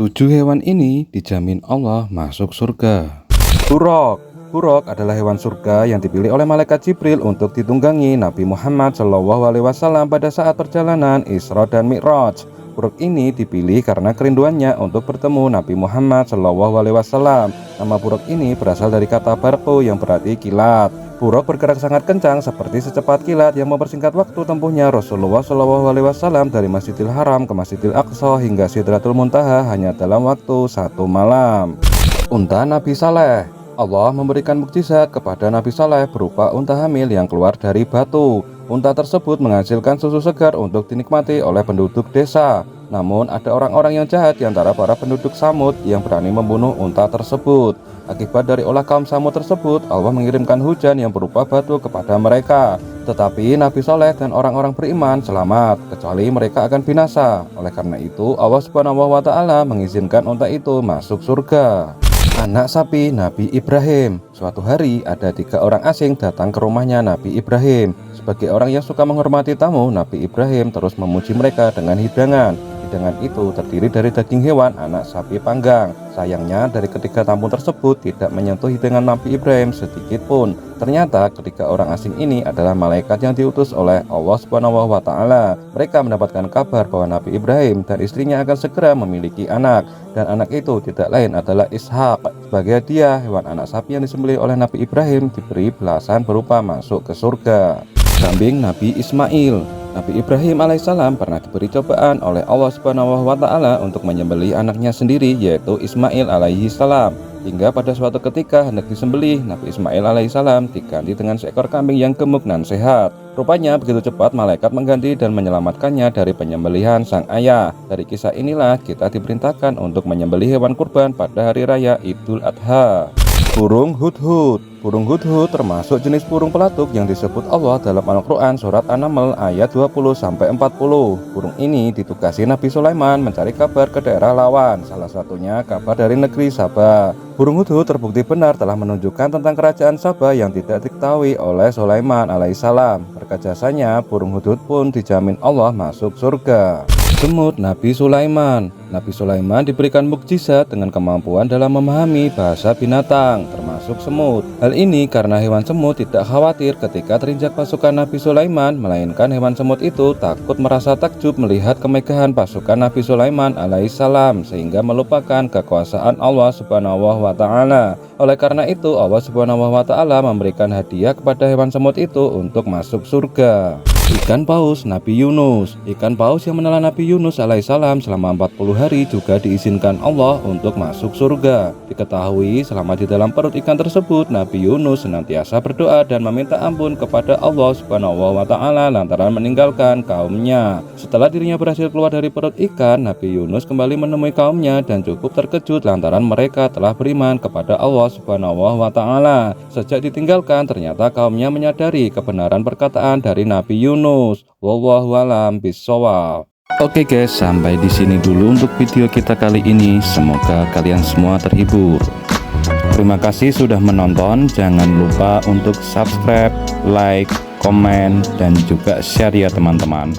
7 hewan ini dijamin Allah masuk surga. Buraq. Buraq adalah hewan surga yang dipilih oleh malaikat Jibril untuk ditunggangi Nabi Muhammad SAW pada saat perjalanan Isra dan Mi'raj. Buraq ini dipilih karena kerinduannya untuk bertemu Nabi Muhammad SAW. Nama buraq ini berasal dari kata barqu yang berarti kilat. Buraq bergerak sangat kencang seperti secepat kilat yang mempersingkat waktu tempuhnya Rasulullah SAW dari Masjidil Haram ke Masjidil Aqsa hingga Sidratul Muntaha hanya dalam waktu 1 malam. Unta Nabi Saleh. Allah memberikan mukjizat kepada Nabi Saleh berupa unta hamil yang keluar dari batu. Unta tersebut menghasilkan susu segar untuk dinikmati oleh penduduk desa. Namun ada orang-orang yang jahat di antara para penduduk Samud yang berani membunuh unta tersebut. Akibat dari ulah kaum Samud tersebut, Allah mengirimkan hujan yang berupa batu kepada mereka. Tetapi Nabi Saleh dan orang-orang beriman selamat, kecuali mereka akan binasa. Oleh karena itu, Allah SWT mengizinkan unta itu masuk surga. Anak sapi Nabi Ibrahim. Suatu hari ada 3 orang asing datang ke rumahnya Nabi Ibrahim. Sebagai orang yang suka menghormati tamu, Nabi Ibrahim terus memuji mereka dengan hidangan. Hidangan itu terdiri dari daging hewan anak sapi panggang. Sayangnya dari ketiga tamu tersebut tidak menyentuh hidangan Nabi Ibrahim sedikit pun. Ternyata ketiga orang asing ini adalah malaikat yang diutus oleh Allah SWT. Mereka mendapatkan kabar bahwa Nabi Ibrahim dan istrinya akan segera memiliki anak, dan anak itu tidak lain adalah Ishak. Sebagai hadiah, hewan anak sapi yang disembelih oleh Nabi Ibrahim diberi belasan berupa masuk ke surga. Kambing Nabi Ismail. Nabi Ibrahim alaihissalam pernah diberi cobaan oleh Allah SWT untuk menyembelih anaknya sendiri, yaitu Ismail alaihissalam. Hingga pada suatu ketika hendak disembelih, Nabi Ismail alaihissalam diganti dengan seekor kambing yang gemuk dan sehat. Rupanya begitu cepat malaikat mengganti dan menyelamatkannya dari penyembelihan sang ayah. Dari kisah inilah kita diperintahkan untuk menyembelih hewan kurban pada hari raya Idul Adha. Burung hudhud. Burung hudhud termasuk jenis burung pelatuk yang disebut Allah dalam Al-Quran surat An-Naml ayat 20-40. Burung ini ditugasi Nabi Sulaiman mencari kabar ke daerah lawan, salah satunya kabar dari negeri Sabah. Burung hudhud terbukti benar telah menunjukkan tentang kerajaan Sabah yang tidak diketahui oleh Sulaiman alaihissalam. Berkat jasanya, burung hudhud pun dijamin Allah masuk surga. Semut Nabi Sulaiman. Nabi Sulaiman diberikan mukjizat dengan kemampuan dalam memahami bahasa binatang, termasuk semut. Hal ini karena hewan semut tidak khawatir ketika terinjak pasukan Nabi Sulaiman, melainkan hewan semut itu takut merasa takjub melihat kemegahan pasukan Nabi Sulaiman alaihissalam, sehingga melupakan kekuasaan Allah SWT. Oleh karena itu, Allah SWT memberikan hadiah kepada hewan semut itu untuk masuk surga. Ikan paus Nabi Yunus. Ikan paus yang menelan Nabi Yunus alaihissalam selama 40 hari juga diizinkan Allah untuk masuk surga. Diketahui selama di dalam perut ikan tersebut, Nabi Yunus senantiasa berdoa dan meminta ampun kepada Allah SWT lantaran meninggalkan kaumnya. Setelah dirinya berhasil keluar dari perut ikan, Nabi Yunus kembali menemui kaumnya dan cukup terkejut lantaran mereka telah beriman kepada Allah SWT. Sejak ditinggalkan, ternyata kaumnya menyadari kebenaran perkataan dari Nabi Yunus. Wallahu a'lam bishawab. Oke guys, sampai di sini dulu untuk video kita kali ini. Semoga kalian semua terhibur. Terima kasih sudah menonton. Jangan lupa untuk subscribe, like, komen, dan juga share ya teman-teman.